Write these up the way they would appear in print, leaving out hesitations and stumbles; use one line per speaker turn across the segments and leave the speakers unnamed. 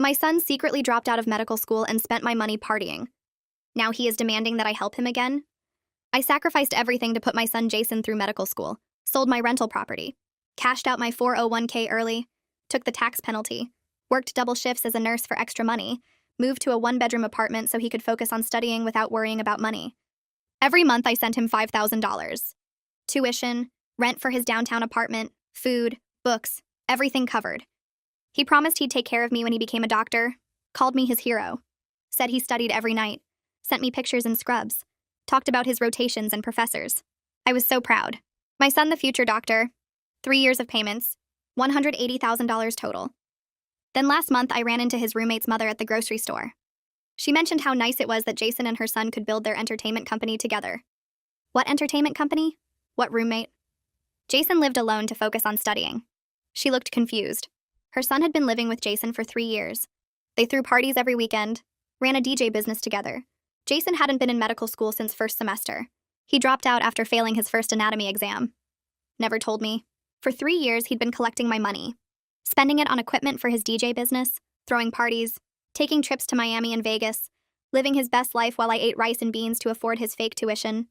My son secretly dropped out of medical school and spent my money partying. Now he is demanding that I help him again? I sacrificed everything to put my son Jason through medical school, sold my rental property, cashed out my 401k early, took the tax penalty, worked double shifts as a nurse for extra money, moved to a one-bedroom apartment so he could focus on studying without worrying about money. Every month I sent him $5,000. Tuition, rent for his downtown apartment, food, books, everything covered. He promised he'd take care of me when he became a doctor, called me his hero, said he studied every night, sent me pictures in scrubs, talked about his rotations and professors. I was so proud. My son, the future doctor, 3 years of payments, $180,000 total. Then last month, I ran into his roommate's mother at the grocery store. She mentioned how nice it was that Jason and her son could build their entertainment company together. What entertainment company? What roommate? Jason lived alone to focus on studying. She looked confused. Her son had been living with Jason for 3 years. They threw parties every weekend, ran a DJ business together. Jason hadn't been in medical school since first semester. He dropped out after failing his first anatomy exam. Never told me. For 3 years, he'd been collecting my money, spending it on equipment for his DJ business, throwing parties, taking trips to Miami and Vegas, living his best life while I ate rice and beans to afford his fake tuition.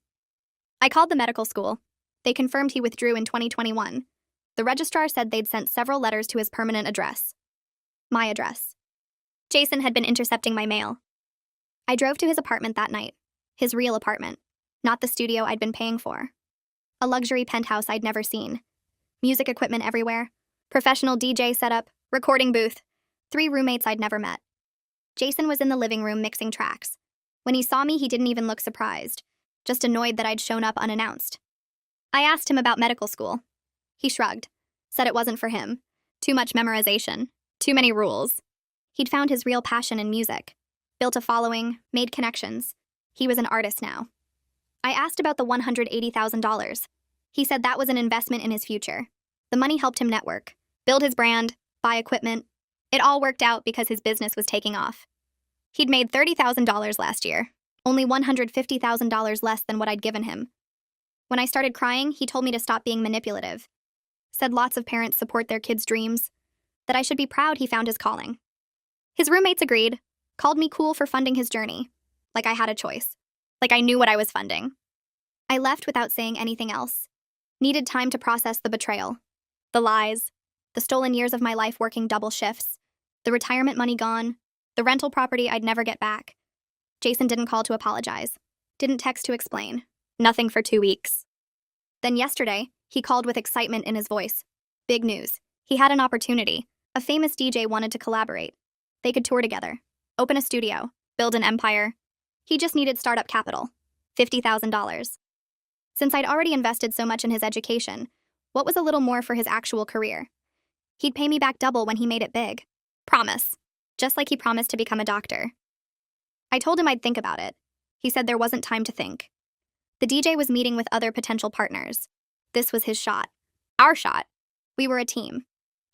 I called the medical school. They confirmed he withdrew in 2021. The registrar said they'd sent several letters to his permanent address. My address. Jason had been intercepting my mail. I drove to his apartment that night. His real apartment, not the studio I'd been paying for. A luxury penthouse I'd never seen. Music equipment everywhere. Professional DJ setup, recording booth. 3 roommates I'd never met. Jason was in the living room mixing tracks. When he saw me, he didn't even look surprised, just annoyed that I'd shown up unannounced. I asked him about medical school. He shrugged, said it wasn't for him. Too much memorization, too many rules. He'd found his real passion in music, built a following, made connections. He was an artist now. I asked about the $180,000. He said that was an investment in his future. The money helped him network, build his brand, buy equipment. It all worked out because his business was taking off. He'd made $30,000 last year, only $150,000 less than what I'd given him. When I started crying, he told me to stop being manipulative. Said lots of parents support their kids' dreams, that I should be proud he found his calling. His roommates agreed, called me cool for funding his journey, like I had a choice, like I knew what I was funding. I left without saying anything else. Needed time to process the betrayal, the lies, the stolen years of my life working double shifts, the retirement money gone, the rental property I'd never get back. Jason didn't call to apologize, didn't text to explain, nothing for 2 weeks. Then yesterday, he called with excitement in his voice. Big news. He had an opportunity. A famous DJ wanted to collaborate. They could tour together, open a studio, build an empire. He just needed startup capital, $50,000. Since I'd already invested so much in his education, what was a little more for his actual career? He'd pay me back double when he made it big. Promise. Just like he promised to become a doctor. I told him I'd think about it. He said there wasn't time to think. The DJ was meeting with other potential partners. This was his shot. Our shot. We were a team.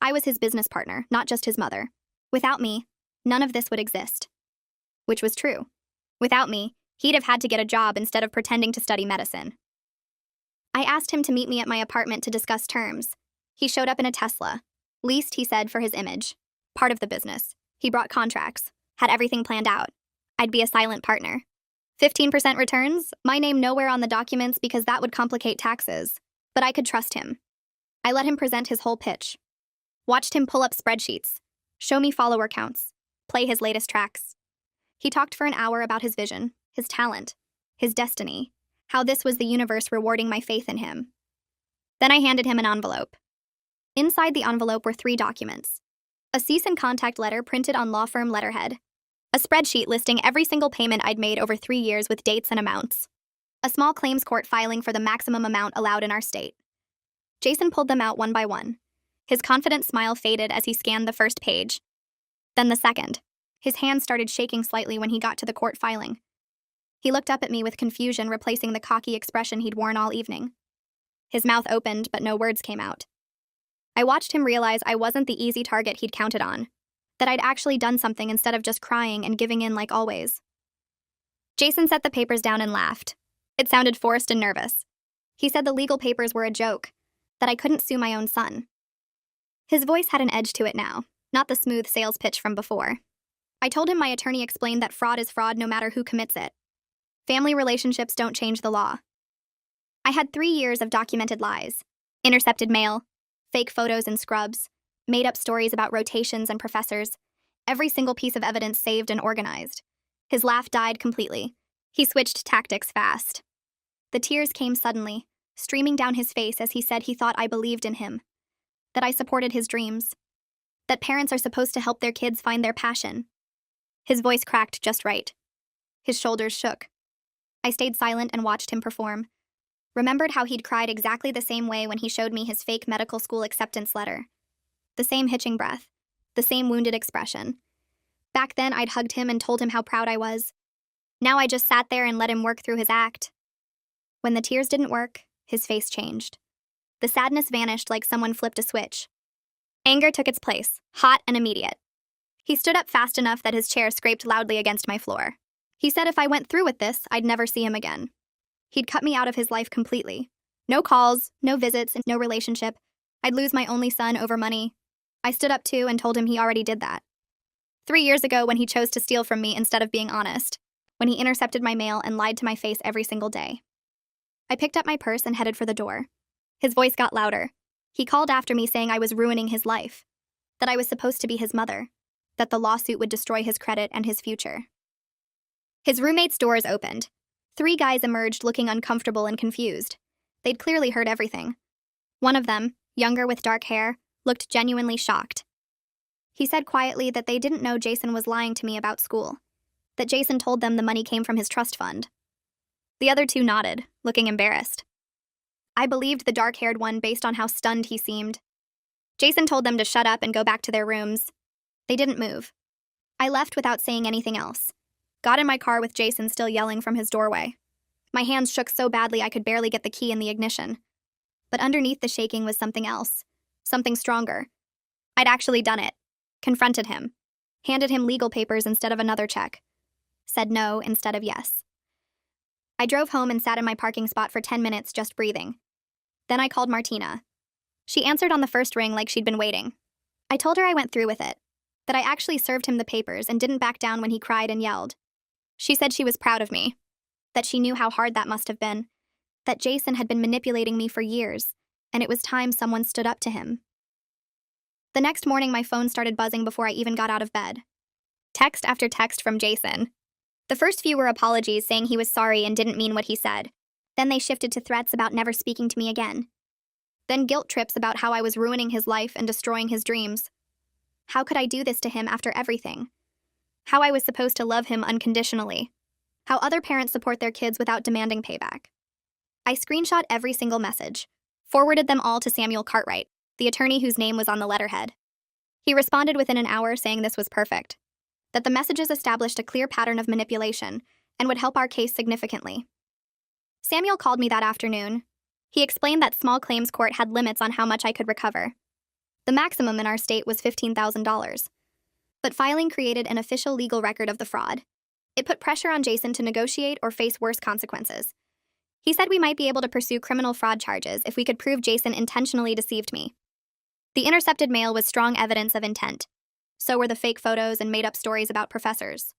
I was his business partner, not just his mother. Without me, none of this would exist. Which was true. Without me, he'd have had to get a job instead of pretending to study medicine. I asked him to meet me at my apartment to discuss terms. He showed up in a Tesla. Leased, he said, for his image. Part of the business. He brought contracts. Had everything planned out. I'd be a silent partner. 15% returns? My name nowhere on the documents because that would complicate taxes. But I could trust him. I let him present his whole pitch. Watched him pull up spreadsheets. Show me follower counts. Play his latest tracks. He talked for an hour about his vision, his talent, his destiny, how this was the universe rewarding my faith in him. Then I handed him an envelope. Inside the envelope were 3 documents. A cease and contact letter printed on law firm letterhead. A spreadsheet listing every single payment I'd made over 3 years with dates and amounts. A small claims court filing for the maximum amount allowed in our state. Jason pulled them out one by one. His confident smile faded as he scanned the first page. Then the second. His hand started shaking slightly when he got to the court filing. He looked up at me with confusion replacing the cocky expression he'd worn all evening. His mouth opened, but no words came out. I watched him realize I wasn't the easy target he'd counted on, that I'd actually done something instead of just crying and giving in like always. Jason set the papers down and laughed. It sounded forced and nervous. He said the legal papers were a joke, that I couldn't sue my own son. His voice had an edge to it now, not the smooth sales pitch from before. I told him my attorney explained that fraud is fraud no matter who commits it. Family relationships don't change the law. I had 3 years of documented lies, intercepted mail, fake photos and scrubs, made up stories about rotations and professors, every single piece of evidence saved and organized. His laugh died completely. He switched tactics fast. The tears came suddenly, streaming down his face as he said he thought I believed in him, that I supported his dreams, that parents are supposed to help their kids find their passion. His voice cracked just right. His shoulders shook. I stayed silent and watched him perform. Remembered how he'd cried exactly the same way when he showed me his fake medical school acceptance letter. The same hitching breath, the same wounded expression. Back then, I'd hugged him and told him how proud I was. Now I just sat there and let him work through his act. When the tears didn't work, his face changed. The sadness vanished like someone flipped a switch. Anger took its place, hot and immediate. He stood up fast enough that his chair scraped loudly against my floor. He said if I went through with this, I'd never see him again. He'd cut me out of his life completely. No calls, no visits, and no relationship. I'd lose my only son over money. I stood up too and told him he already did that. 3 years ago when he chose to steal from me instead of being honest, when he intercepted my mail and lied to my face every single day. I picked up my purse and headed for the door. His voice got louder. He called after me saying I was ruining his life, that I was supposed to be his mother, that the lawsuit would destroy his credit and his future. His roommate's doors opened. 3 guys emerged looking uncomfortable and confused. They'd clearly heard everything. One of them, younger with dark hair, looked genuinely shocked. He said quietly that they didn't know Jason was lying to me about school, that Jason told them the money came from his trust fund. The other 2 nodded, looking embarrassed. I believed the dark-haired one based on how stunned he seemed. Jason told them to shut up and go back to their rooms. They didn't move. I left without saying anything else. Got in my car with Jason still yelling from his doorway. My hands shook so badly I could barely get the key in the ignition. But underneath the shaking was something else, something stronger. I'd actually done it. Confronted him. Handed him legal papers instead of another check. Said no instead of yes. I drove home and sat in my parking spot for 10 minutes just breathing. Then I called Martina. She answered on the first ring like she'd been waiting. I told her I went through with it, that I actually served him the papers and didn't back down when he cried and yelled. She said she was proud of me, that she knew how hard that must have been, that Jason had been manipulating me for years, and it was time someone stood up to him. The next morning, my phone started buzzing before I even got out of bed. Text after text from Jason. The first few were apologies saying he was sorry and didn't mean what he said. Then they shifted to threats about never speaking to me again. Then guilt trips about how I was ruining his life and destroying his dreams. How could I do this to him after everything? How I was supposed to love him unconditionally. How other parents support their kids without demanding payback. I screenshot every single message, forwarded them all to Samuel Cartwright, the attorney whose name was on the letterhead. He responded within an hour saying this was perfect, that the messages established a clear pattern of manipulation and would help our case significantly. Samuel called me that afternoon. He explained that small claims court had limits on how much I could recover. The maximum in our state was $15,000. But filing created an official legal record of the fraud. It put pressure on Jason to negotiate or face worse consequences. He said we might be able to pursue criminal fraud charges if we could prove Jason intentionally deceived me. The intercepted mail was strong evidence of intent. So were the fake photos and made-up stories about professors.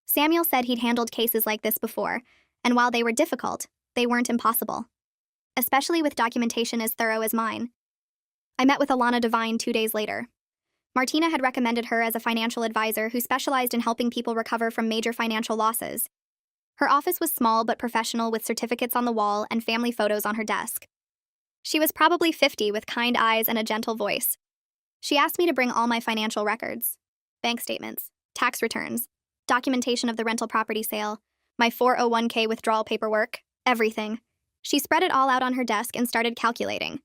Samuel said he'd handled cases like this before, and while they were difficult, they weren't impossible. Especially with documentation as thorough as mine. I met with Alana Devine 2 days later. Martina had recommended her as a financial advisor who specialized in helping people recover from major financial losses. Her office was small but professional with certificates on the wall and family photos on her desk. She was probably 50 with kind eyes and a gentle voice. She asked me to bring all my financial records, bank statements, tax returns, documentation of the rental property sale, my 401k withdrawal paperwork, everything. She spread it all out on her desk and started calculating.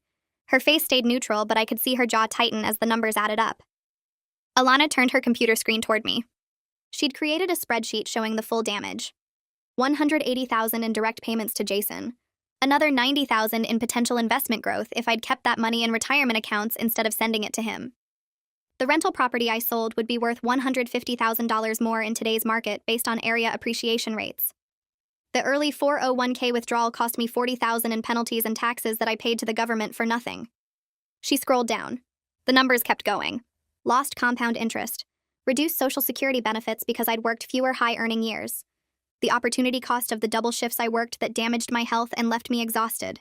Her face stayed neutral, but I could see her jaw tighten as the numbers added up. Alana turned her computer screen toward me. She'd created a spreadsheet showing the full damage. $180,000 in direct payments to Jason. Another $90,000 in potential investment growth if I'd kept that money in retirement accounts instead of sending it to him. The rental property I sold would be worth $150,000 more in today's market based on area appreciation rates. The early 401k withdrawal cost me $40,000 in penalties and taxes that I paid to the government for nothing. She scrolled down. The numbers kept going. Lost compound interest. Reduced Social Security benefits because I'd worked fewer high-earning years. The opportunity cost of the double shifts I worked that damaged my health and left me exhausted.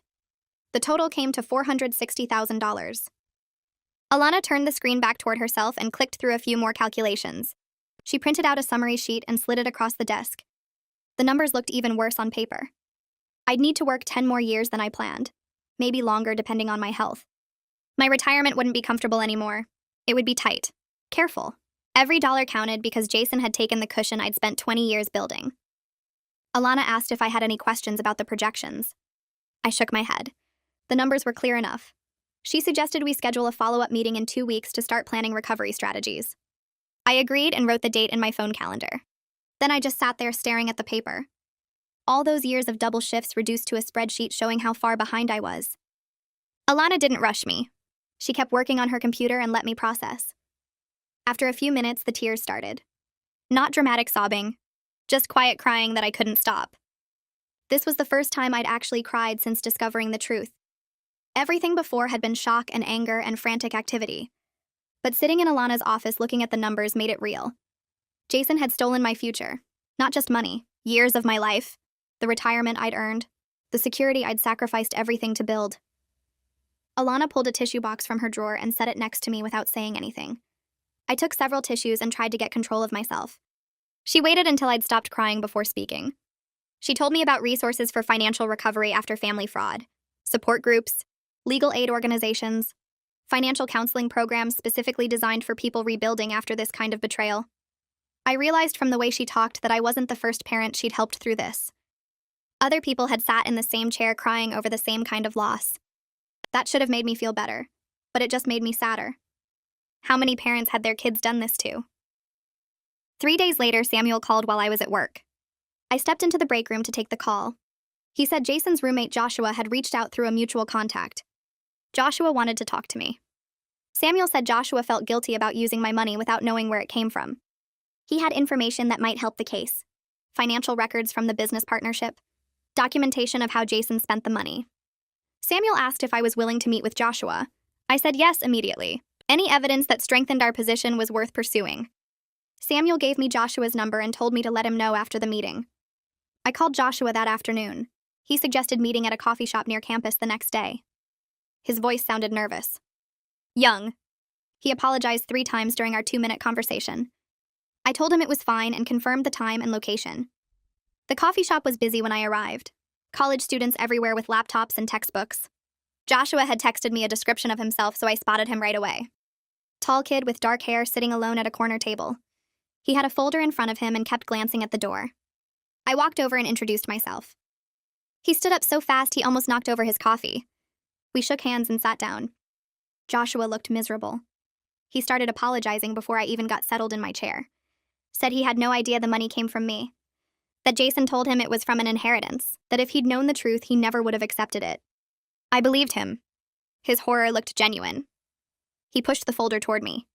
The total came to $460,000. Alana turned the screen back toward herself and clicked through a few more calculations. She printed out a summary sheet and slid it across the desk. The numbers looked even worse on paper. I'd need to work 10 more years than I planned, maybe longer depending on my health. My retirement wouldn't be comfortable anymore. It would be tight. Careful. Every dollar counted because Jason had taken the cushion I'd spent 20 years building. Alana asked if I had any questions about the projections. I shook my head. The numbers were clear enough. She suggested we schedule a follow-up meeting in 2 weeks to start planning recovery strategies. I agreed and wrote the date in my phone calendar. Then I just sat there staring at the paper. All those years of double shifts reduced to a spreadsheet showing how far behind I was. Alana didn't rush me. She kept working on her computer and let me process. After a few minutes, the tears started. Not dramatic sobbing, just quiet crying that I couldn't stop. This was the first time I'd actually cried since discovering the truth. Everything before had been shock and anger and frantic activity. But sitting in Alana's office looking at the numbers made it real. Jason had stolen my future. Not just money, years of my life, the retirement I'd earned, the security I'd sacrificed everything to build. Alana pulled a tissue box from her drawer and set it next to me without saying anything. I took several tissues and tried to get control of myself. She waited until I'd stopped crying before speaking. She told me about resources for financial recovery after family fraud, support groups, legal aid organizations, financial counseling programs specifically designed for people rebuilding after this kind of betrayal. I realized from the way she talked that I wasn't the first parent she'd helped through this. Other people had sat in the same chair crying over the same kind of loss. That should have made me feel better, but it just made me sadder. How many parents had their kids done this to? 3 days later, Samuel called while I was at work. I stepped into the break room to take the call. He said Jason's roommate Joshua had reached out through a mutual contact. Joshua wanted to talk to me. Samuel said Joshua felt guilty about using my money without knowing where it came from. He had information that might help the case. Financial records from the business partnership. Documentation of how Jason spent the money. Samuel asked if I was willing to meet with Joshua. I said yes immediately. Any evidence that strengthened our position was worth pursuing. Samuel gave me Joshua's number and told me to let him know after the meeting. I called Joshua that afternoon. He suggested meeting at a coffee shop near campus the next day. His voice sounded nervous. Young. He apologized 3 times during our 2-minute conversation. I told him it was fine and confirmed the time and location. The coffee shop was busy when I arrived. College students everywhere with laptops and textbooks. Joshua had texted me a description of himself, so I spotted him right away. Tall kid with dark hair sitting alone at a corner table. He had a folder in front of him and kept glancing at the door. I walked over and introduced myself. He stood up so fast he almost knocked over his coffee. We shook hands and sat down. Joshua looked miserable. He started apologizing before I even got settled in my chair. Said he had no idea the money came from me. That Jason told him it was from an inheritance, that if he'd known the truth, he never would have accepted it. I believed him. His horror looked genuine. He pushed the folder toward me.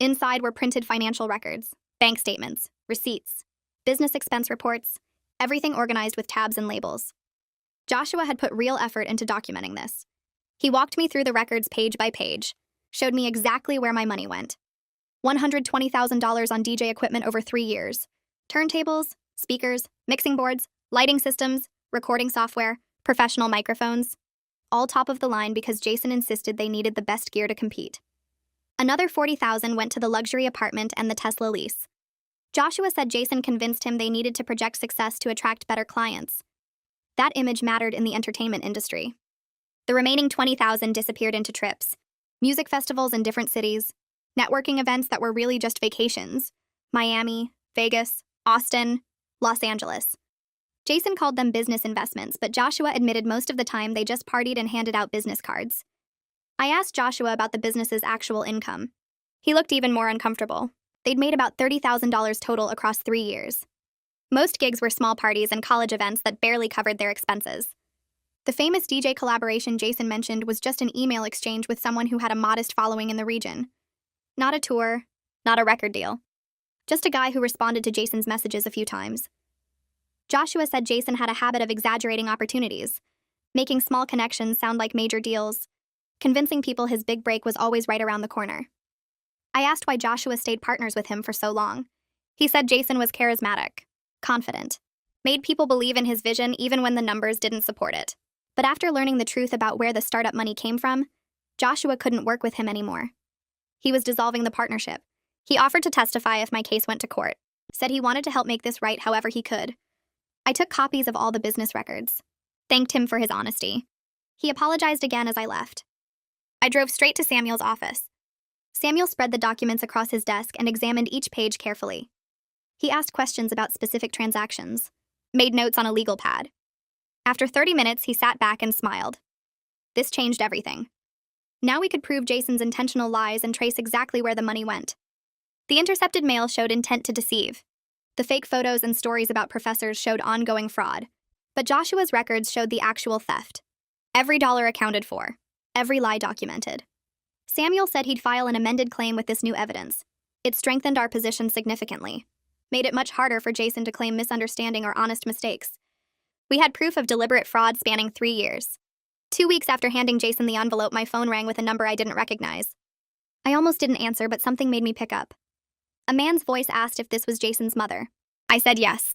Inside were printed financial records, bank statements, receipts, business expense reports, everything organized with tabs and labels. Joshua had put real effort into documenting this. He walked me through the records page by page, showed me exactly where my money went. $120,000 on DJ equipment over 3 years. Turntables, speakers, mixing boards, lighting systems, recording software, professional microphones. All top of the line because Jason insisted they needed the best gear to compete. Another $40,000 went to the luxury apartment and the Tesla lease. Joshua said Jason convinced him they needed to project success to attract better clients. That image mattered in the entertainment industry. The remaining $20,000 disappeared into trips, music festivals in different cities, networking events that were really just vacations, Miami, Vegas, Austin, Los Angeles. Jason called them business investments, but Joshua admitted most of the time they just partied and handed out business cards. I asked Joshua about the business's actual income. He looked even more uncomfortable. They'd made about $30,000 total across 3 years. Most gigs were small parties and college events that barely covered their expenses. The famous DJ collaboration Jason mentioned was just an email exchange with someone who had a modest following in the region. Not a tour, not a record deal. Just a guy who responded to Jason's messages a few times. Joshua said Jason had a habit of exaggerating opportunities, making small connections sound like major deals, convincing people his big break was always right around the corner. I asked why Joshua stayed partners with him for so long. He said Jason was charismatic, confident, made people believe in his vision even when the numbers didn't support it. But after learning the truth about where the startup money came from, Joshua couldn't work with him anymore. He was dissolving the partnership. He offered to testify if my case went to court, said he wanted to help make this right however he could. I took copies of all the business records, thanked him for his honesty. He apologized again as I left. I drove straight to Samuel's office. Samuel spread the documents across his desk and examined each page carefully. He asked questions about specific transactions, made notes on a legal pad. After 30 minutes, he sat back and smiled. This changed everything. Now we could prove Jason's intentional lies and trace exactly where the money went. The intercepted mail showed intent to deceive. The fake photos and stories about professors showed ongoing fraud. But Joshua's records showed the actual theft. Every dollar accounted for. Every lie documented. Samuel said he'd file an amended claim with this new evidence. It strengthened our position significantly, made it much harder for Jason to claim misunderstanding or honest mistakes. We had proof of deliberate fraud spanning 3 years. 2 weeks after handing Jason the envelope, my phone rang with a number I didn't recognize. I almost didn't answer, but something made me pick up. A man's voice asked if this was Jason's mother. I said yes.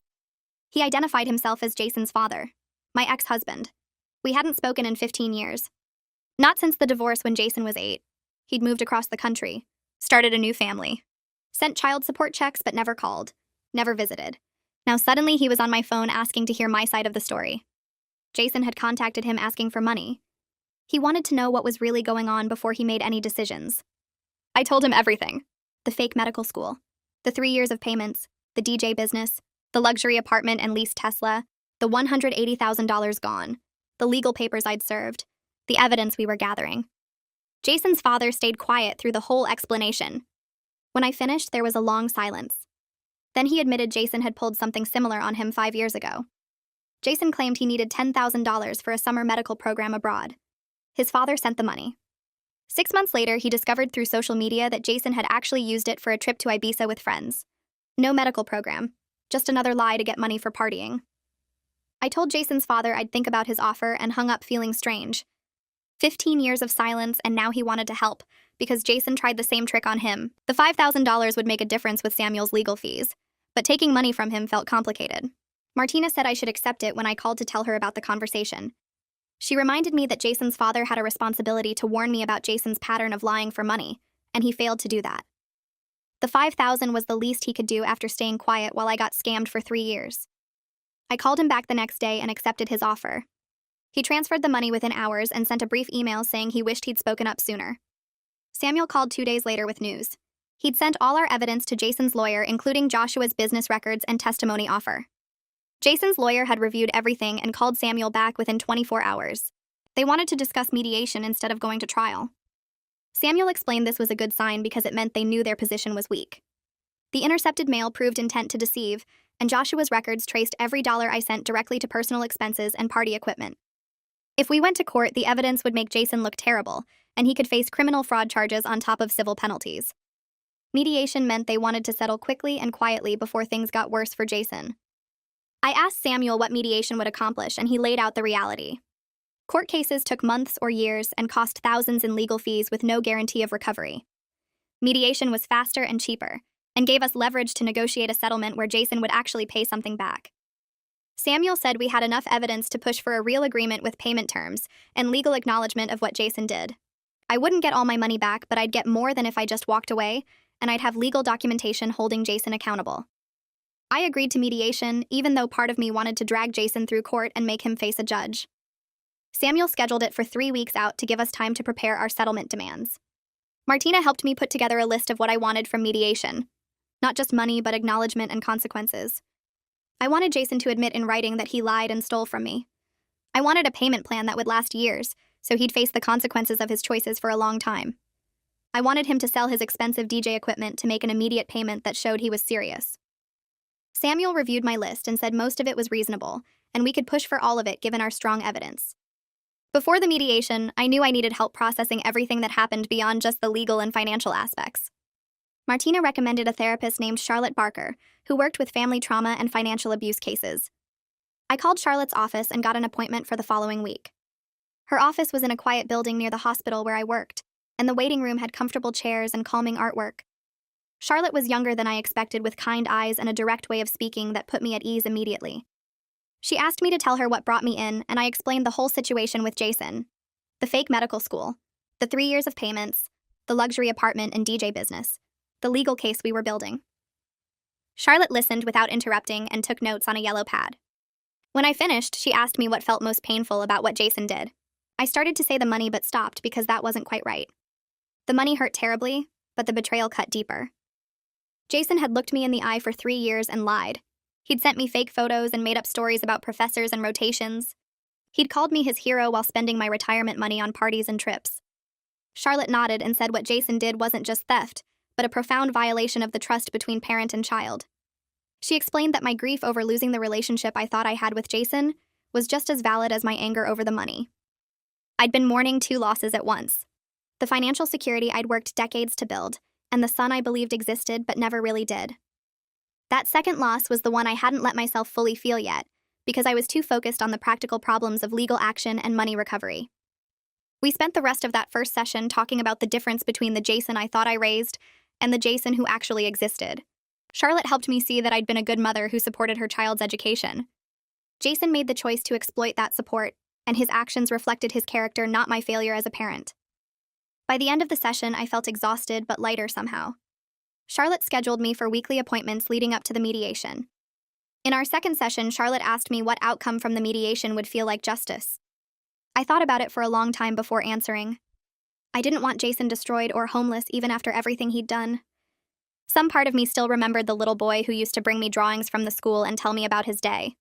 He identified himself as Jason's father, my ex-husband. We hadn't spoken in 15 years. Not since the divorce when Jason was 8. He'd moved across the country, started a new family, sent child support checks but never called, never visited. Now suddenly he was on my phone asking to hear my side of the story. Jason had contacted him asking for money. He wanted to know what was really going on before he made any decisions. I told him everything. The fake medical school, the 3 years of payments, the DJ business, the luxury apartment and leased Tesla, the $180,000 gone, the legal papers I'd served, the evidence we were gathering. Jason's father stayed quiet through the whole explanation. When I finished, there was a long silence. Then he admitted Jason had pulled something similar on him 5 years ago. Jason claimed he needed $10,000 for a summer medical program abroad. His father sent the money. 6 months later, he discovered through social media that Jason had actually used it for a trip to Ibiza with friends. No medical program, just another lie to get money for partying. I told Jason's father I'd think about his offer and hung up feeling strange. 15 years of silence, and now he wanted to help, because Jason tried the same trick on him. The $5,000 would make a difference with Samuel's legal fees, but taking money from him felt complicated. Martina said I should accept it when I called to tell her about the conversation. She reminded me that Jason's father had a responsibility to warn me about Jason's pattern of lying for money, and he failed to do that. The $5,000 was the least he could do after staying quiet while I got scammed for 3 years. I called him back the next day and accepted his offer. He transferred the money within hours and sent a brief email saying he wished he'd spoken up sooner. Samuel called 2 days later with news. He'd sent all our evidence to Jason's lawyer, including Joshua's business records and testimony offer. Jason's lawyer had reviewed everything and called Samuel back within 24 hours. They wanted to discuss mediation instead of going to trial. Samuel explained this was a good sign because it meant they knew their position was weak. The intercepted mail proved intent to deceive, and Joshua's records traced every dollar I sent directly to personal expenses and party equipment. If we went to court, the evidence would make Jason look terrible, and he could face criminal fraud charges on top of civil penalties. Mediation meant they wanted to settle quickly and quietly before things got worse for Jason. I asked Samuel what mediation would accomplish, and he laid out the reality. Court cases took months or years and cost thousands in legal fees with no guarantee of recovery. Mediation was faster and cheaper, and gave us leverage to negotiate a settlement where Jason would actually pay something back. Samuel said we had enough evidence to push for a real agreement with payment terms and legal acknowledgement of what Jason did. I wouldn't get all my money back, but I'd get more than if I just walked away, and I'd have legal documentation holding Jason accountable. I agreed to mediation, even though part of me wanted to drag Jason through court and make him face a judge. Samuel scheduled it for 3 weeks out to give us time to prepare our settlement demands. Martina helped me put together a list of what I wanted from mediation. Not just money, but acknowledgement and consequences. I wanted Jason to admit in writing that he lied and stole from me. I wanted a payment plan that would last years, so he'd face the consequences of his choices for a long time. I wanted him to sell his expensive DJ equipment to make an immediate payment that showed he was serious. Samuel reviewed my list and said most of it was reasonable, and we could push for all of it given our strong evidence. Before the mediation, I knew I needed help processing everything that happened beyond just the legal and financial aspects. Martina recommended a therapist named Charlotte Barker, who worked with family trauma and financial abuse cases. I called Charlotte's office and got an appointment for the following week. Her office was in a quiet building near the hospital where I worked, and the waiting room had comfortable chairs and calming artwork. Charlotte was younger than I expected, with kind eyes and a direct way of speaking that put me at ease immediately. She asked me to tell her what brought me in, and I explained the whole situation with Jason. The fake medical school, the 3 years of payments, the luxury apartment and DJ business, the legal case we were building. Charlotte listened without interrupting and took notes on a yellow pad. When I finished, she asked me what felt most painful about what Jason did. I started to say the money but stopped because that wasn't quite right. The money hurt terribly, but the betrayal cut deeper. Jason had looked me in the eye for 3 years and lied. He'd sent me fake photos and made up stories about professors and rotations. He'd called me his hero while spending my retirement money on parties and trips. Charlotte nodded and said what Jason did wasn't just theft, but a profound violation of the trust between parent and child. She explained that my grief over losing the relationship I thought I had with Jason was just as valid as my anger over the money. I'd been mourning 2 losses at once: the financial security I'd worked decades to build, and the son I believed existed but never really did. That second loss was the one I hadn't let myself fully feel yet, because I was too focused on the practical problems of legal action and money recovery. We spent the rest of that first session talking about the difference between the Jason I thought I raised and the Jason who actually existed. Charlotte helped me see that I'd been a good mother who supported her child's education. Jason made the choice to exploit that support, and his actions reflected his character, not my failure as a parent. By the end of the session, I felt exhausted but lighter somehow. Charlotte scheduled me for weekly appointments leading up to the mediation. In our second session, Charlotte asked me what outcome from the mediation would feel like justice. I thought about it for a long time before answering. I didn't want Jason destroyed or homeless even after everything he'd done. Some part of me still remembered the little boy who used to bring me drawings from the school and tell me about his day.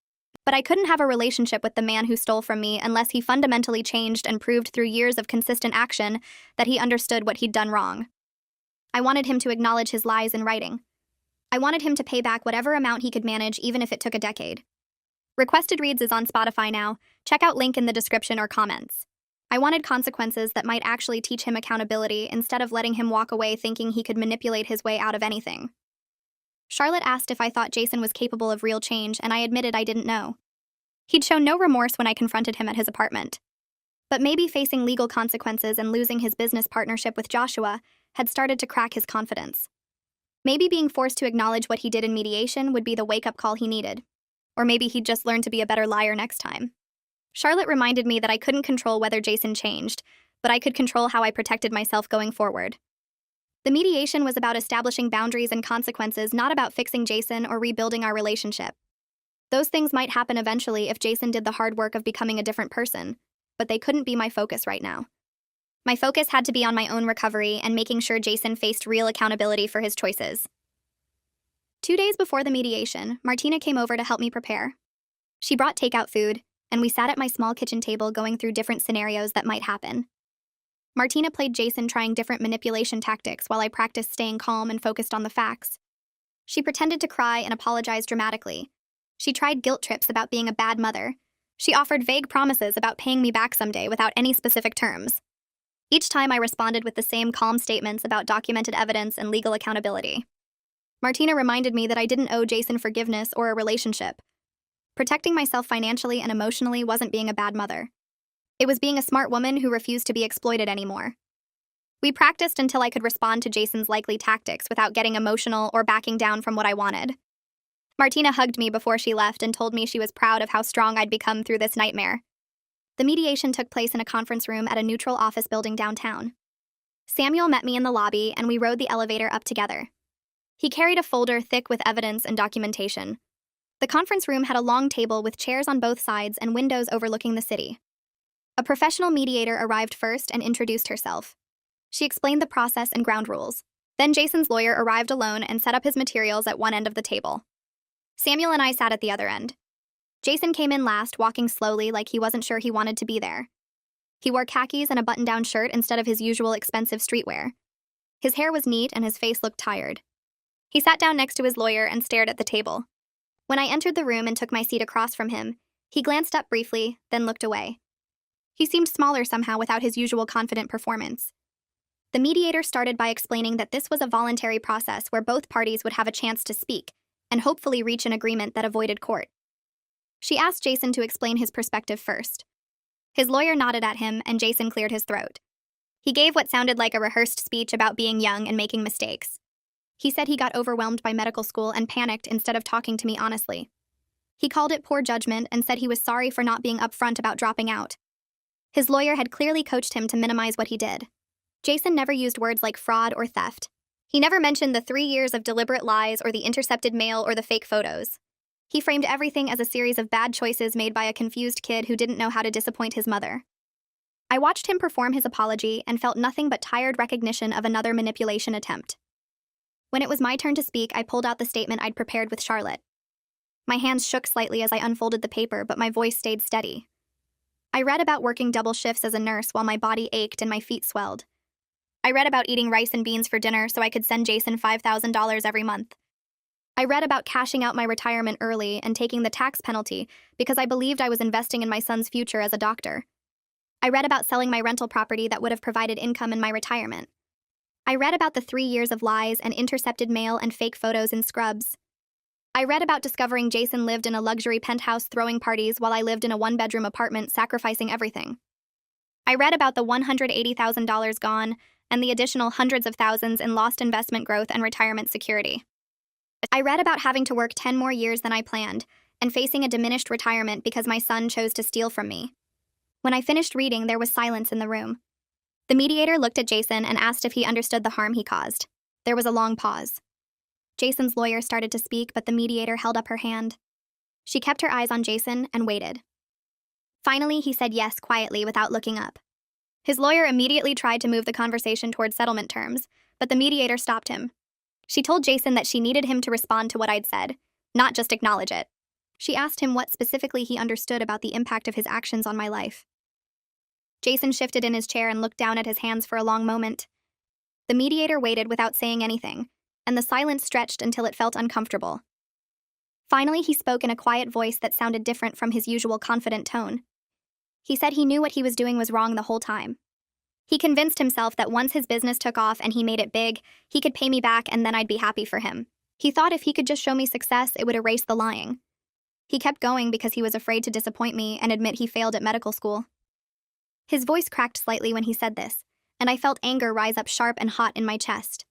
But I couldn't have a relationship with the man who stole from me unless he fundamentally changed and proved through years of consistent action that he understood what he'd done wrong. I wanted him to acknowledge his lies in writing. I wanted him to pay back whatever amount he could manage, even if it took a decade. Requested Reads is on Spotify now. Check out link in the description or comments. I wanted consequences that might actually teach him accountability instead of letting him walk away thinking he could manipulate his way out of anything. Charlotte asked if I thought Jason was capable of real change, and I admitted I didn't know. He'd shown no remorse when I confronted him at his apartment. But maybe facing legal consequences and losing his business partnership with Joshua had started to crack his confidence. Maybe being forced to acknowledge what he did in mediation would be the wake-up call he needed. Or maybe he'd just learn to be a better liar next time. Charlotte reminded me that I couldn't control whether Jason changed, but I could control how I protected myself going forward. The mediation was about establishing boundaries and consequences, not about fixing Jason or rebuilding our relationship. Those things might happen eventually if Jason did the hard work of becoming a different person, but they couldn't be my focus right now. My focus had to be on my own recovery and making sure Jason faced real accountability for his choices. 2 days before the mediation, Martina came over to help me prepare. She brought takeout food, and we sat at my small kitchen table going through different scenarios that might happen. Martina played Jason, trying different manipulation tactics while I practiced staying calm and focused on the facts. She pretended to cry and apologized dramatically. She tried guilt trips about being a bad mother. She offered vague promises about paying me back someday without any specific terms. Each time I responded with the same calm statements about documented evidence and legal accountability. Martina reminded me that I didn't owe Jason forgiveness or a relationship. Protecting myself financially and emotionally wasn't being a bad mother. It was being a smart woman who refused to be exploited anymore. We practiced until I could respond to Jason's likely tactics without getting emotional or backing down from what I wanted. Martina hugged me before she left and told me she was proud of how strong I'd become through this nightmare. The mediation took place in a conference room at a neutral office building downtown. Samuel met me in the lobby, and we rode the elevator up together. He carried a folder thick with evidence and documentation. The conference room had a long table with chairs on both sides and windows overlooking the city. A professional mediator arrived first and introduced herself. She explained the process and ground rules. Then Jason's lawyer arrived alone and set up his materials at one end of the table. Samuel and I sat at the other end. Jason came in last, walking slowly like he wasn't sure he wanted to be there. He wore khakis and a button-down shirt instead of his usual expensive streetwear. His hair was neat and his face looked tired. He sat down next to his lawyer and stared at the table. When I entered the room and took my seat across from him, he glanced up briefly, then looked away. He seemed smaller somehow without his usual confident performance. The mediator started by explaining that this was a voluntary process where both parties would have a chance to speak and hopefully reach an agreement that avoided court. She asked Jason to explain his perspective first. His lawyer nodded at him, and Jason cleared his throat. He gave what sounded like a rehearsed speech about being young and making mistakes. He said he got overwhelmed by medical school and panicked instead of talking to me honestly. He called it poor judgment and said he was sorry for not being upfront about dropping out. His lawyer had clearly coached him to minimize what he did. Jason never used words like fraud or theft. He never mentioned the 3 years of deliberate lies or the intercepted mail or the fake photos. He framed everything as a series of bad choices made by a confused kid who didn't know how to disappoint his mother. I watched him perform his apology and felt nothing but tired recognition of another manipulation attempt. When it was my turn to speak, I pulled out the statement I'd prepared with Charlotte. My hands shook slightly as I unfolded the paper, but my voice stayed steady. I read about working double shifts as a nurse while my body ached and my feet swelled. I read about eating rice and beans for dinner so I could send Jason $5,000 every month. I read about cashing out my retirement early and taking the tax penalty because I believed I was investing in my son's future as a doctor. I read about selling my rental property that would have provided income in my retirement. I read about the 3 years of lies and intercepted mail and fake photos in scrubs. I read about discovering Jason lived in a luxury penthouse throwing parties while I lived in a 1-bedroom apartment sacrificing everything. I read about the $180,000 gone and the additional hundreds of thousands in lost investment growth and retirement security. I read about having to work 10 more years than I planned and facing a diminished retirement because my son chose to steal from me. When I finished reading, there was silence in the room. The mediator looked at Jason and asked if he understood the harm he caused. There was a long pause. Jason's lawyer started to speak, but the mediator held up her hand. She kept her eyes on Jason and waited. Finally, he said yes quietly without looking up. His lawyer immediately tried to move the conversation toward settlement terms, but the mediator stopped him. She told Jason that she needed him to respond to what I'd said, not just acknowledge it. She asked him what specifically he understood about the impact of his actions on my life. Jason shifted in his chair and looked down at his hands for a long moment. The mediator waited without saying anything, and the silence stretched until it felt uncomfortable. Finally, he spoke in a quiet voice that sounded different from his usual confident tone. He said he knew what he was doing was wrong the whole time. He convinced himself that once his business took off and he made it big, he could pay me back and then I'd be happy for him. He thought if he could just show me success, it would erase the lying. He kept going because he was afraid to disappoint me and admit he failed at medical school. His voice cracked slightly when he said this, and I felt anger rise up sharp and hot in my chest.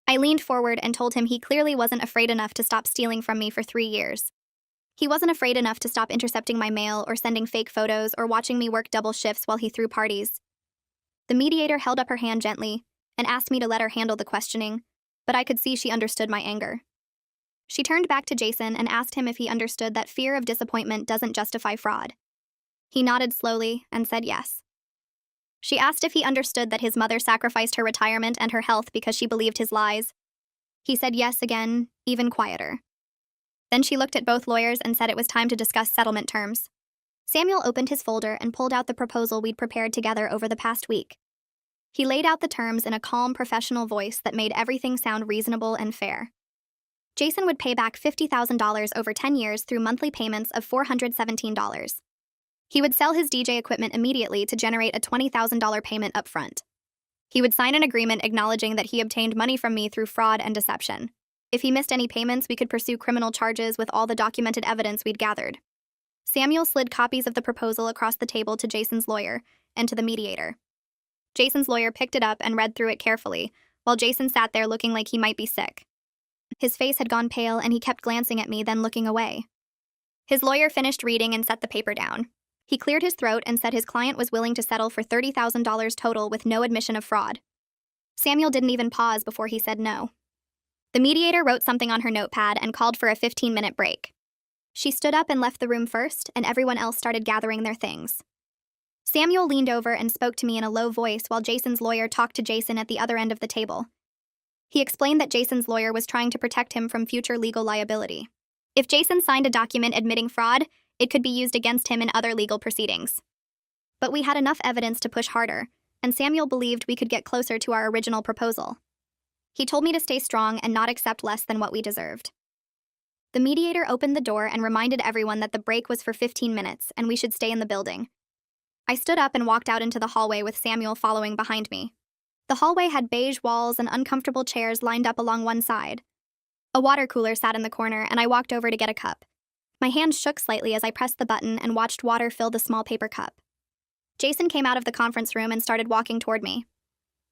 I leaned forward and told him he clearly wasn't afraid enough to stop stealing from me for 3 years. He wasn't afraid enough to stop intercepting my mail or sending fake photos or watching me work double shifts while he threw parties. The mediator held up her hand gently and asked me to let her handle the questioning, but I could see she understood my anger. She turned back to Jason and asked him if he understood that fear of disappointment doesn't justify fraud. He nodded slowly and said yes. She asked if he understood that his mother sacrificed her retirement and her health because she believed his lies. He said yes again, even quieter. Then she looked at both lawyers and said it was time to discuss settlement terms. Samuel opened his folder and pulled out the proposal we'd prepared together over the past week. He laid out the terms in a calm, professional voice that made everything sound reasonable and fair. Jason would pay back $50,000 over 10 years through monthly payments of $417. He would sell his DJ equipment immediately to generate a $20,000 payment up front. He would sign an agreement acknowledging that he obtained money from me through fraud and deception. If he missed any payments, we could pursue criminal charges with all the documented evidence we'd gathered. Samuel slid copies of the proposal across the table to Jason's lawyer and to the mediator. Jason's lawyer picked it up and read through it carefully, while Jason sat there looking like he might be sick. His face had gone pale and he kept glancing at me, then looking away. His lawyer finished reading and set the paper down. He cleared his throat and said his client was willing to settle for $30,000 total with no admission of fraud. Samuel didn't even pause before he said no. The mediator wrote something on her notepad and called for a 15-minute break. She stood up and left the room first, and everyone else started gathering their things. Samuel leaned over and spoke to me in a low voice while Jason's lawyer talked to Jason at the other end of the table. He explained that Jason's lawyer was trying to protect him from future legal liability. If Jason signed a document admitting fraud, it could be used against him in other legal proceedings. But we had enough evidence to push harder, and Samuel believed we could get closer to our original proposal. He told me to stay strong and not accept less than what we deserved. The mediator opened the door and reminded everyone that the break was for 15 minutes and we should stay in the building. I stood up and walked out into the hallway with Samuel following behind me. The hallway had beige walls and uncomfortable chairs lined up along one side. A water cooler sat in the corner, and I walked over to get a cup. My hands shook slightly as I pressed the button and watched water fill the small paper cup. Jason came out of the conference room and started walking toward me.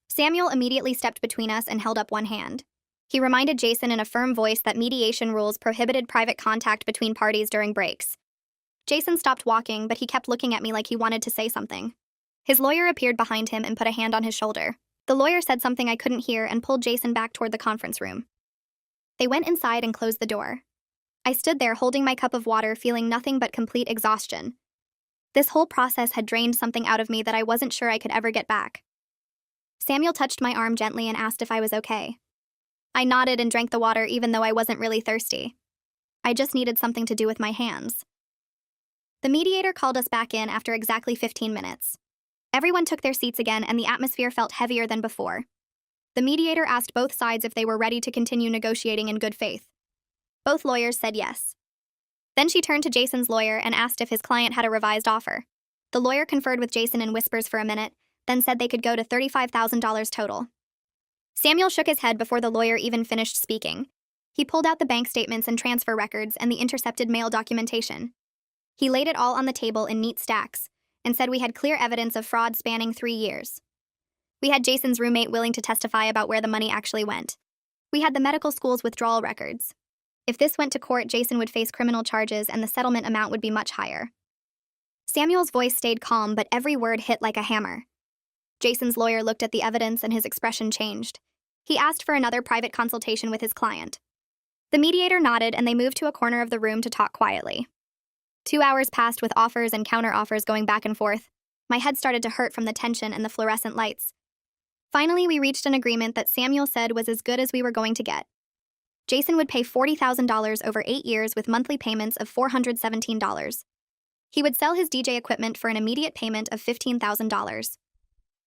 Samuel immediately stepped between us and held up one hand. He reminded Jason in a firm voice that mediation rules prohibited private contact between parties during breaks. Jason stopped walking, but he kept looking at me like he wanted to say something. His lawyer appeared behind him and put a hand on his shoulder. The lawyer said something I couldn't hear and pulled Jason back toward the conference room. They went inside and closed the door. I stood there holding my cup of water, feeling nothing but complete exhaustion. This whole process had drained something out of me that I wasn't sure I could ever get back. Samuel touched my arm gently and asked if I was okay. I nodded and drank the water even though I wasn't really thirsty. I just needed something to do with my hands. The mediator called us back in after exactly 15 minutes. Everyone took their seats again and the atmosphere felt heavier than before. The mediator asked both sides if they were ready to continue negotiating in good faith. Both lawyers said yes. Then she turned to Jason's lawyer and asked if his client had a revised offer. The lawyer conferred with Jason in whispers for a minute, then said they could go to $35,000 total. Samuel shook his head before the lawyer even finished speaking. He pulled out the bank statements and transfer records and the intercepted mail documentation. He laid it all on the table in neat stacks and said we had clear evidence of fraud spanning 3 years. We had Jason's roommate willing to testify about where the money actually went. We had the medical school's withdrawal records. If this went to court, Jason would face criminal charges and the settlement amount would be much higher. Samuel's voice stayed calm, but every word hit like a hammer. Jason's lawyer looked at the evidence and his expression changed. He asked for another private consultation with his client. The mediator nodded and they moved to a corner of the room to talk quietly. 2 hours passed with offers and counter-offers going back and forth. My head started to hurt from the tension and the fluorescent lights. Finally, we reached an agreement that Samuel said was as good as we were going to get. Jason would pay $40,000 over 8 years with monthly payments of $417. He would sell his DJ equipment for an immediate payment of $15,000.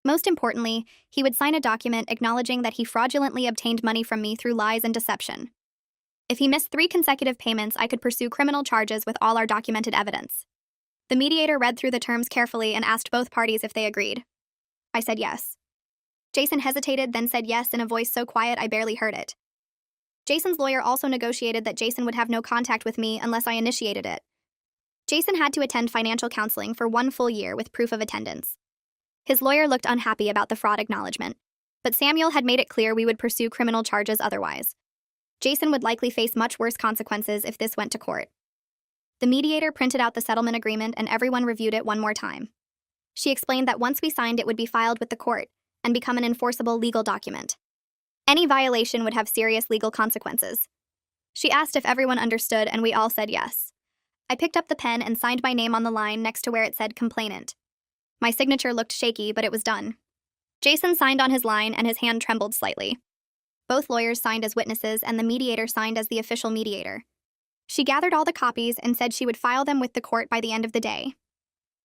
Most importantly, he would sign a document acknowledging that he fraudulently obtained money from me through lies and deception. If he missed 3 consecutive payments, I could pursue criminal charges with all our documented evidence. The mediator read through the terms carefully and asked both parties if they agreed. I said yes. Jason hesitated, then said yes in a voice so quiet I barely heard it. Jason's lawyer also negotiated that Jason would have no contact with me unless I initiated it. Jason had to attend financial counseling for 1 full year with proof of attendance. His lawyer looked unhappy about the fraud acknowledgement, but Samuel had made it clear we would pursue criminal charges otherwise. Jason would likely face much worse consequences if this went to court. The mediator printed out the settlement agreement and everyone reviewed it one more time. She explained that once we signed, it would be filed with the court and become an enforceable legal document. Any violation would have serious legal consequences. She asked if everyone understood and we all said yes. I picked up the pen and signed my name on the line next to where it said complainant. My signature looked shaky, but it was done. Jason signed on his line and his hand trembled slightly. Both lawyers signed as witnesses and the mediator signed as the official mediator. She gathered all the copies and said she would file them with the court by the end of the day.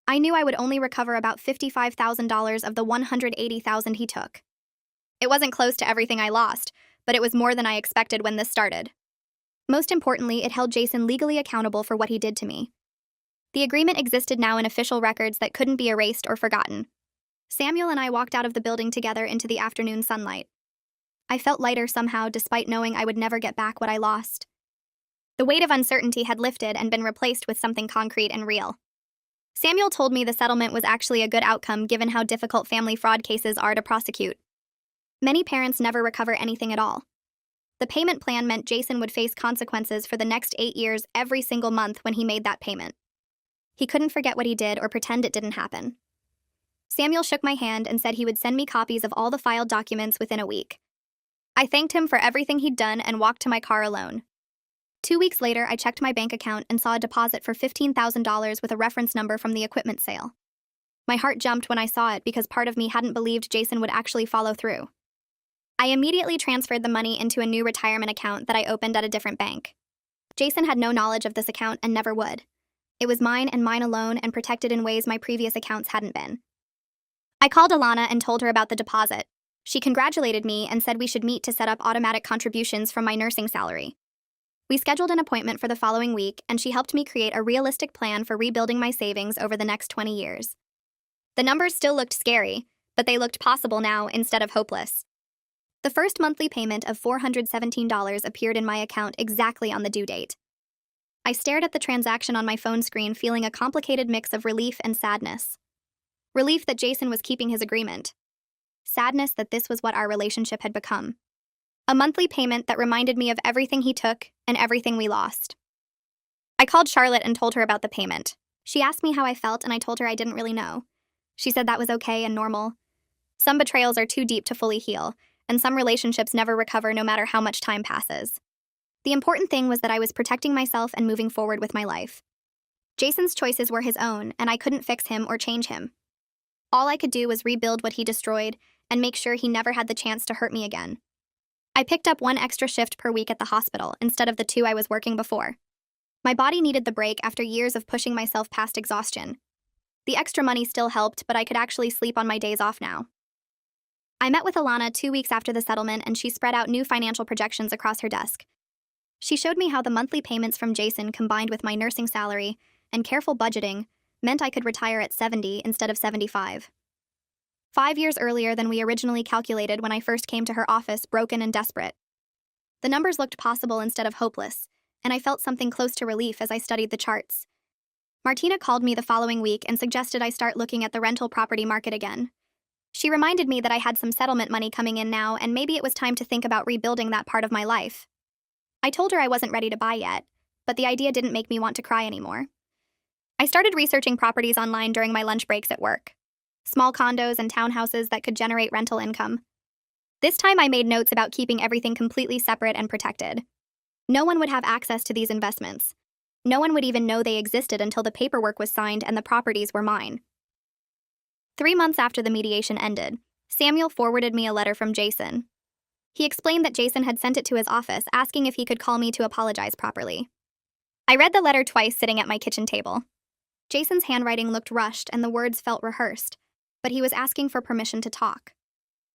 I knew I would only recover about $55,000 of the $180,000 he took. It wasn't close to everything I lost, but it was more than I expected when this started. Most importantly, it held Jason legally accountable for what he did to me. The agreement existed now in official records that couldn't be erased or forgotten. Samuel and I walked out of the building together into the afternoon sunlight. I felt lighter somehow, despite knowing I would never get back what I lost. The weight of uncertainty had lifted and been replaced with something concrete and real. Samuel told me the settlement was actually a good outcome given how difficult family fraud cases are to prosecute. Many parents never recover anything at all. The payment plan meant Jason would face consequences for the next 8 years every single month when he made that payment. He couldn't forget what he did or pretend it didn't happen. Samuel shook my hand and said he would send me copies of all the filed documents within a week. I thanked him for everything he'd done and walked to my car alone. 2 weeks later, I checked my bank account and saw a deposit for $15,000 with a reference number from the equipment sale. My heart jumped when I saw it because part of me hadn't believed Jason would actually follow through. I immediately transferred the money into a new retirement account that I opened at a different bank. Jason had no knowledge of this account and never would. It was mine and mine alone and protected in ways my previous accounts hadn't been. I called Alana and told her about the deposit. She congratulated me and said we should meet to set up automatic contributions from my nursing salary. We scheduled an appointment for the following week, and she helped me create a realistic plan for rebuilding my savings over the next 20 years. The numbers still looked scary, but they looked possible now instead of hopeless. The first monthly payment of $417 appeared in my account exactly on the due date. I stared at the transaction on my phone screen, feeling a complicated mix of relief and sadness. Relief that Jason was keeping his agreement. Sadness that this was what our relationship had become. A monthly payment that reminded me of everything he took and everything we lost. I called Charlotte and told her about the payment. She asked me how I felt, and I told her I didn't really know. She said that was okay and normal. Some betrayals are too deep to fully heal, and some relationships never recover no matter how much time passes. The important thing was that I was protecting myself and moving forward with my life. Jason's choices were his own, and I couldn't fix him or change him. All I could do was rebuild what he destroyed and make sure he never had the chance to hurt me again. I picked up 1 extra shift per week at the hospital instead of the 2 I was working before. My body needed the break after years of pushing myself past exhaustion. The extra money still helped, but I could actually sleep on my days off now. I met with Alana 2 weeks after the settlement, and she spread out new financial projections across her desk. She showed me how the monthly payments from Jason combined with my nursing salary and careful budgeting meant I could retire at 70 instead of 75. 5 years earlier than we originally calculated when I first came to her office, broken and desperate. The numbers looked possible instead of hopeless, and I felt something close to relief as I studied the charts. Martina called me the following week and suggested I start looking at the rental property market again. She reminded me that I had some settlement money coming in now, and maybe it was time to think about rebuilding that part of my life. I told her I wasn't ready to buy yet, but the idea didn't make me want to cry anymore. I started researching properties online during my lunch breaks at work. Small condos and townhouses that could generate rental income. This time I made notes about keeping everything completely separate and protected. No one would have access to these investments. No one would even know they existed until the paperwork was signed and the properties were mine. 3 months after the mediation ended, Samuel forwarded me a letter from Jason. He explained that Jason had sent it to his office, asking if he could call me to apologize properly. I read the letter twice sitting at my kitchen table. Jason's handwriting looked rushed and the words felt rehearsed, but he was asking for permission to talk.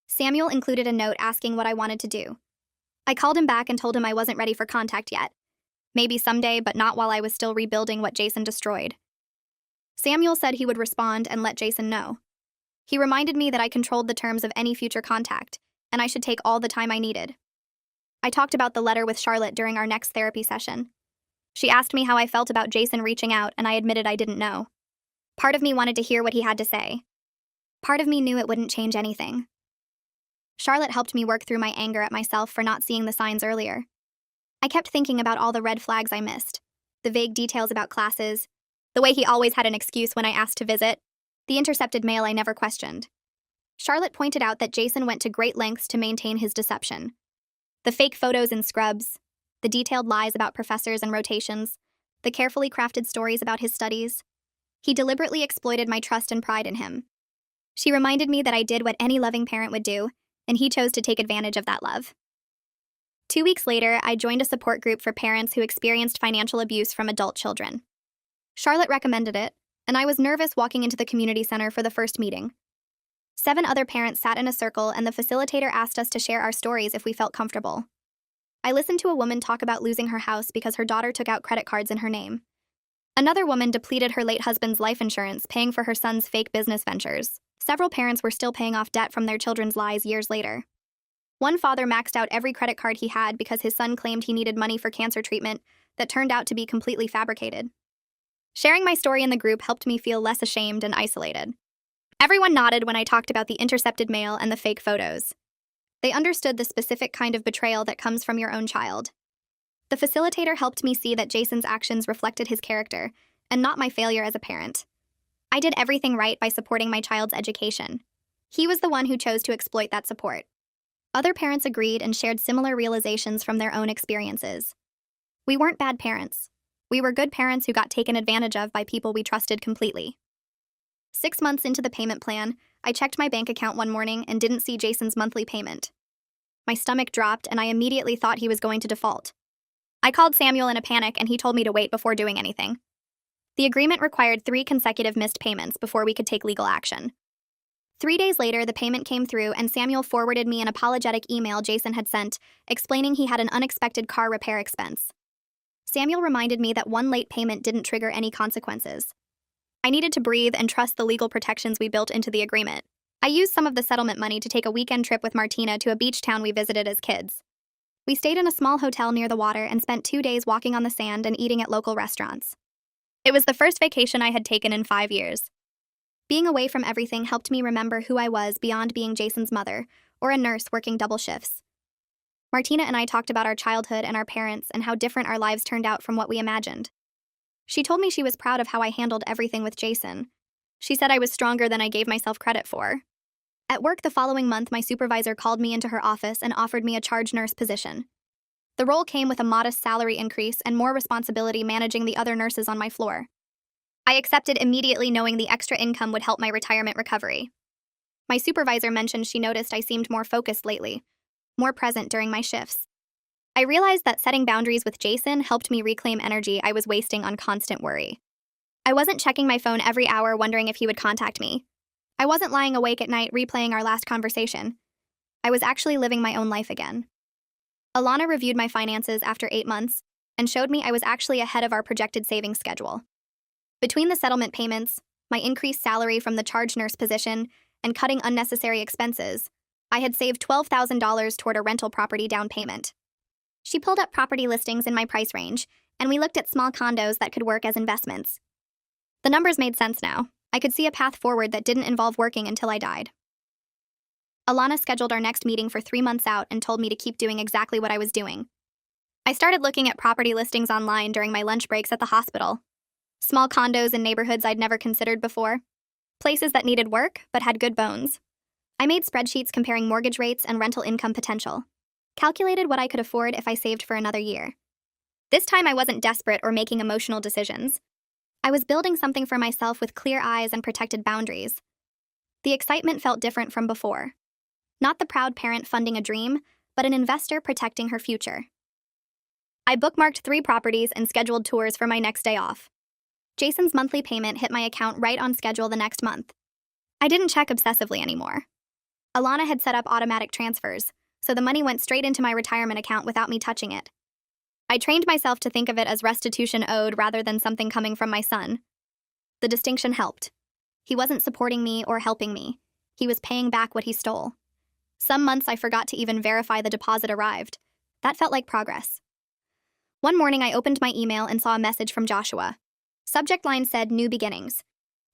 Samuel included a note asking what I wanted to do. I called him back and told him I wasn't ready for contact yet. Maybe someday, but not while I was still rebuilding what Jason destroyed. Samuel said he would respond and let Jason know. He reminded me that I controlled the terms of any future contact, and I should take all the time I needed. I talked about the letter with Charlotte during our next therapy session. She asked me how I felt about Jason reaching out, and I admitted I didn't know. Part of me wanted to hear what he had to say. Part of me knew it wouldn't change anything. Charlotte helped me work through my anger at myself for not seeing the signs earlier. I kept thinking about all the red flags I missed, the vague details about classes, the way he always had an excuse when I asked to visit, the intercepted mail I never questioned. Charlotte pointed out that Jason went to great lengths to maintain his deception. The fake photos in scrubs, the detailed lies about professors and rotations, the carefully crafted stories about his studies. He deliberately exploited my trust and pride in him. She reminded me that I did what any loving parent would do, and he chose to take advantage of that love. 2 weeks later, I joined a support group for parents who experienced financial abuse from adult children. Charlotte recommended it, and I was nervous walking into the community center for the first meeting. 7 other parents sat in a circle, and the facilitator asked us to share our stories if we felt comfortable. I listened to a woman talk about losing her house because her daughter took out credit cards in her name. Another woman depleted her late husband's life insurance, paying for her son's fake business ventures. Several parents were still paying off debt from their children's lies years later. One father maxed out every credit card he had because his son claimed he needed money for cancer treatment that turned out to be completely fabricated. Sharing my story in the group helped me feel less ashamed and isolated. Everyone nodded when I talked about the intercepted mail and the fake photos. They understood the specific kind of betrayal that comes from your own child. The facilitator helped me see that Jason's actions reflected his character, and not my failure as a parent. I did everything right by supporting my child's education. He was the one who chose to exploit that support. Other parents agreed and shared similar realizations from their own experiences. We weren't bad parents. We were good parents who got taken advantage of by people we trusted completely. 6 months into the payment plan, I checked my bank account one morning and didn't see Jason's monthly payment. My stomach dropped, and I immediately thought he was going to default. I called Samuel in a panic, and he told me to wait before doing anything. The agreement required 3 consecutive missed payments before we could take legal action. 3 days later, the payment came through, and Samuel forwarded me an apologetic email Jason had sent, explaining he had an unexpected car repair expense. Samuel reminded me that one late payment didn't trigger any consequences. I needed to breathe and trust the legal protections we built into the agreement. I used some of the settlement money to take a weekend trip with Martina to a beach town we visited as kids. We stayed in a small hotel near the water and spent 2 days walking on the sand and eating at local restaurants. It was the first vacation I had taken in 5 years. Being away from everything helped me remember who I was beyond being Jason's mother or a nurse working double shifts. Martina and I talked about our childhood and our parents and how different our lives turned out from what we imagined. She told me she was proud of how I handled everything with Jason. She said I was stronger than I gave myself credit for. At work the following month, my supervisor called me into her office and offered me a charge nurse position. The role came with a modest salary increase and more responsibility managing the other nurses on my floor. I accepted immediately, knowing the extra income would help my retirement recovery. My supervisor mentioned she noticed I seemed more focused lately, more present during my shifts. I realized that setting boundaries with Jason helped me reclaim energy I was wasting on constant worry. I wasn't checking my phone every hour wondering if he would contact me. I wasn't lying awake at night replaying our last conversation. I was actually living my own life again. Alana reviewed my finances after 8 months and showed me I was actually ahead of our projected savings schedule. Between the settlement payments, my increased salary from the charge nurse position, and cutting unnecessary expenses, I had saved $12,000 toward a rental property down payment. She pulled up property listings in my price range, and we looked at small condos that could work as investments. The numbers made sense now. I could see a path forward that didn't involve working until I died. Alana scheduled our next meeting for 3 months out and told me to keep doing exactly what I was doing. I started looking at property listings online during my lunch breaks at the hospital. Small condos in neighborhoods I'd never considered before. Places that needed work but had good bones. I made spreadsheets comparing mortgage rates and rental income potential. Calculated what I could afford if I saved for another year. This time I wasn't desperate or making emotional decisions. I was building something for myself with clear eyes and protected boundaries. The excitement felt different from before. Not the proud parent funding a dream, but an investor protecting her future. I bookmarked 3 properties and scheduled tours for my next day off. Jason's monthly payment hit my account right on schedule the next month. I didn't check obsessively anymore. Alana had set up automatic transfers, so the money went straight into my retirement account without me touching it. I trained myself to think of it as restitution owed rather than something coming from my son. The distinction helped. He wasn't supporting me or helping me. He was paying back what he stole. Some months I forgot to even verify the deposit arrived. That felt like progress. One morning I opened my email and saw a message from Joshua. Subject line said, "New beginnings."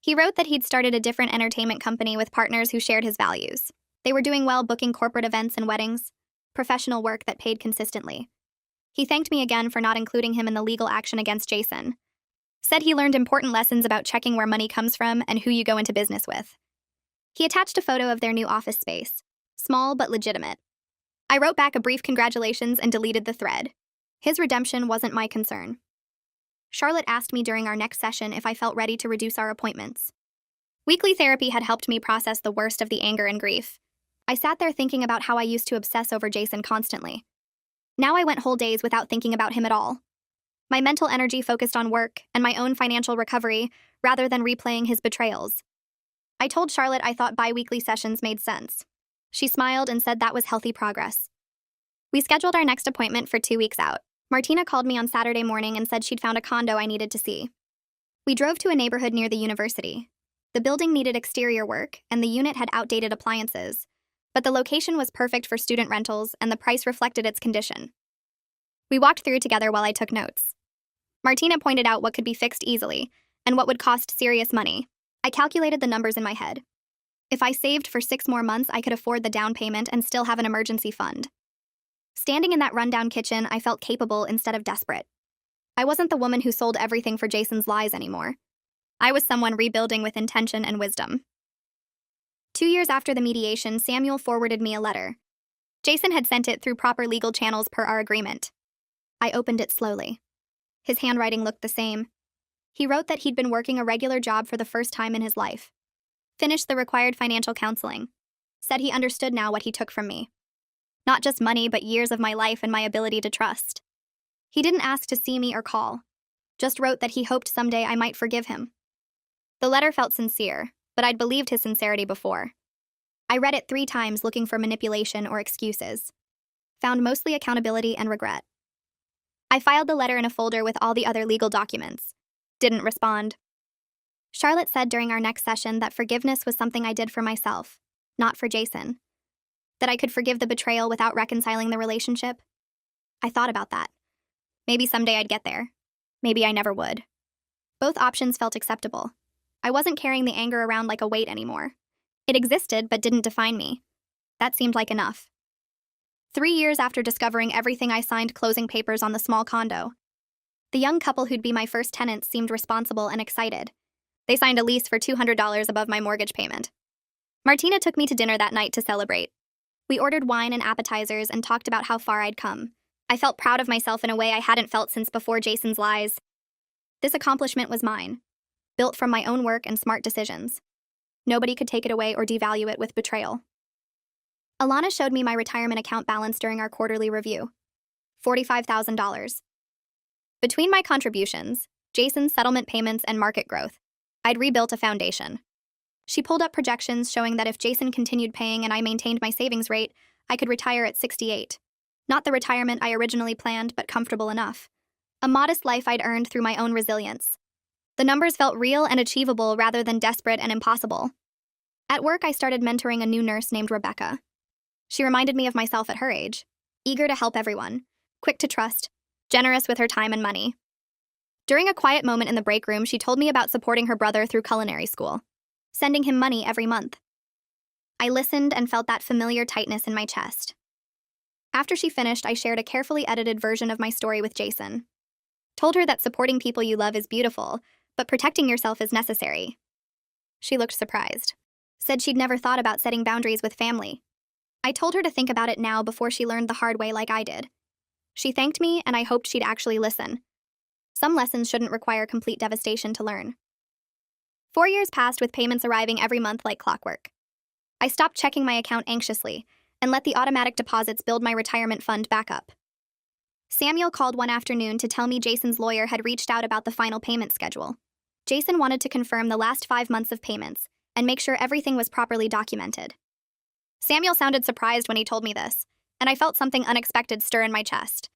He wrote that he'd started a different entertainment company with partners who shared his values. They were doing well booking corporate events and weddings, professional work that paid consistently. He thanked me again for not including him in the legal action against Jason. Said he learned important lessons about checking where money comes from and who you go into business with. He attached a photo of their new office space. Small but legitimate. I wrote back a brief congratulations and deleted the thread. His redemption wasn't my concern. Charlotte asked me during our next session if I felt ready to reduce our appointments. Weekly therapy had helped me process the worst of the anger and grief. I sat there thinking about how I used to obsess over Jason constantly. Now I went whole days without thinking about him at all. My mental energy focused on work and my own financial recovery rather than replaying his betrayals. I told Charlotte I thought bi-weekly sessions made sense. She smiled and said that was healthy progress. We scheduled our next appointment for 2 weeks out. Martina called me on Saturday morning and said she'd found a condo I needed to see. We drove to a neighborhood near the university. The building needed exterior work, and the unit had outdated appliances, but the location was perfect for student rentals and the price reflected its condition. We walked through together while I took notes. Martina pointed out what could be fixed easily and what would cost serious money. I calculated the numbers in my head. If I saved for 6 more months, I could afford the down payment and still have an emergency fund. Standing in that rundown kitchen, I felt capable instead of desperate. I wasn't the woman who sold everything for Jason's lies anymore. I was someone rebuilding with intention and wisdom. 2 years after the mediation, Samuel forwarded me a letter. Jason had sent it through proper legal channels per our agreement. I opened it slowly. His handwriting looked the same. He wrote that he'd been working a regular job for the first time in his life. Finished the required financial counseling. Said he understood now what he took from me. Not just money, but years of my life and my ability to trust. He didn't ask to see me or call. Just wrote that he hoped someday I might forgive him. The letter felt sincere, but I'd believed his sincerity before. I read it 3 times looking for manipulation or excuses. Found mostly accountability and regret. I filed the letter in a folder with all the other legal documents. Didn't respond. Charlotte said during our next session that forgiveness was something I did for myself, not for Jason. That I could forgive the betrayal without reconciling the relationship. I thought about that. Maybe someday I'd get there. Maybe I never would. Both options felt acceptable. I wasn't carrying the anger around like a weight anymore. It existed but didn't define me. That seemed like enough. 3 years after discovering everything, I signed closing papers on the small condo. The young couple who'd be my first tenants seemed responsible and excited. They signed a lease for $200 above my mortgage payment. Martina took me to dinner that night to celebrate. We ordered wine and appetizers and talked about how far I'd come. I felt proud of myself in a way I hadn't felt since before Jason's lies. This accomplishment was mine, built from my own work and smart decisions. Nobody could take it away or devalue it with betrayal. Alana showed me my retirement account balance during our quarterly review. $45,000. Between my contributions, Jason's settlement payments, and market growth, I'd rebuilt a foundation. She pulled up projections showing that if Jason continued paying and I maintained my savings rate, I could retire at 68. Not the retirement I originally planned, but comfortable enough. A modest life I'd earned through my own resilience. The numbers felt real and achievable rather than desperate and impossible. At work, I started mentoring a new nurse named Rebecca. She reminded me of myself at her age, eager to help everyone, quick to trust, generous with her time and money. During a quiet moment in the break room, she told me about supporting her brother through culinary school, sending him money every month. I listened and felt that familiar tightness in my chest. After she finished, I shared a carefully edited version of my story with Jason. Told her that supporting people you love is beautiful, but protecting yourself is necessary. She looked surprised. Said she'd never thought about setting boundaries with family. I told her to think about it now before she learned the hard way like I did. She thanked me, and I hoped she'd actually listen. Some lessons shouldn't require complete devastation to learn. 4 years passed with payments arriving every month like clockwork. I stopped checking my account anxiously and let the automatic deposits build my retirement fund back up. Samuel called one afternoon to tell me Jason's lawyer had reached out about the final payment schedule. Jason wanted to confirm the last 5 months of payments and make sure everything was properly documented. Samuel sounded surprised when he told me this, and I felt something unexpected stir in my chest.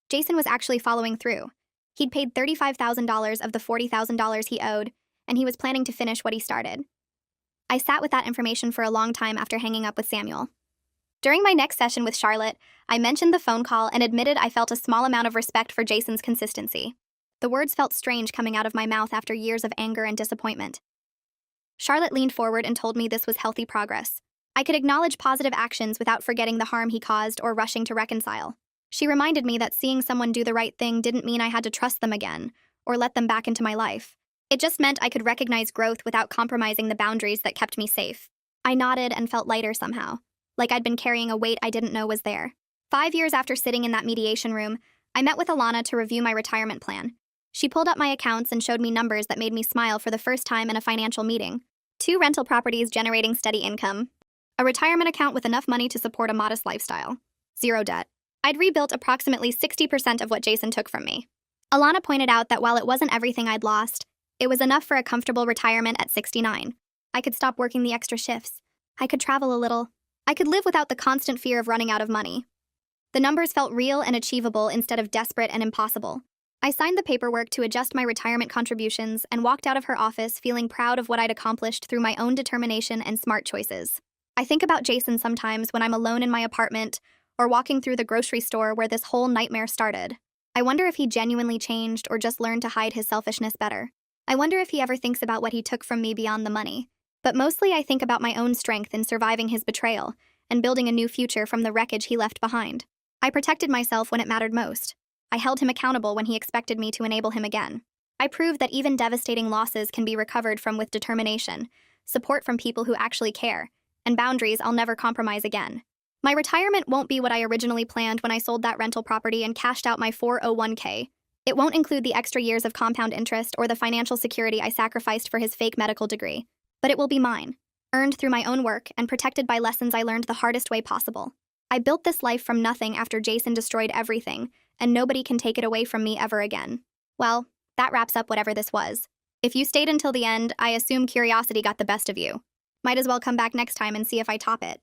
Jason was actually following through. He'd paid $35,000 of the $40,000 he owed, and he was planning to finish what he started. I sat with that information for a long time after hanging up with Samuel. During my next session with Charlotte, I mentioned the phone call and admitted I felt a small amount of respect for Jason's consistency. The words felt strange coming out of my mouth after years of anger and disappointment. Charlotte leaned forward and told me this was healthy progress. I could acknowledge positive actions without forgetting the harm he caused or rushing to reconcile. She reminded me that seeing someone do the right thing didn't mean I had to trust them again or let them back into my life. It just meant I could recognize growth without compromising the boundaries that kept me safe. I nodded and felt lighter somehow, like I'd been carrying a weight I didn't know was there. 5 years after sitting in that mediation room, I met with Alana to review my retirement plan. She pulled up my accounts and showed me numbers that made me smile for the first time in a financial meeting. 2 rental properties generating steady income. A retirement account with enough money to support a modest lifestyle. 0 debt. I'd rebuilt approximately 60% of what Jason took from me. Alana pointed out that while it wasn't everything I'd lost, it was enough for a comfortable retirement at 69. I could stop working the extra shifts. I could travel a little. I could live without the constant fear of running out of money. The numbers felt real and achievable instead of desperate and impossible. I signed the paperwork to adjust my retirement contributions and walked out of her office feeling proud of what I'd accomplished through my own determination and smart choices. I think about Jason sometimes when I'm alone in my apartment or walking through the grocery store where this whole nightmare started. I wonder if he genuinely changed or just learned to hide his selfishness better. I wonder if he ever thinks about what he took from me beyond the money. But mostly I think about my own strength in surviving his betrayal and building a new future from the wreckage he left behind. I protected myself when it mattered most. I held him accountable when he expected me to enable him again. I proved that even devastating losses can be recovered from with determination, support from people who actually care, and boundaries I'll never compromise again. My retirement won't be what I originally planned when I sold that rental property and cashed out my 401k. It won't include the extra years of compound interest or the financial security I sacrificed for his fake medical degree. But it will be mine, earned through my own work and protected by lessons I learned the hardest way possible. I built this life from nothing after Jason destroyed everything, and nobody can take it away from me ever again. Well, that wraps up whatever this was. If you stayed until the end, I assume curiosity got the best of you. Might as well come back next time and see if I top it.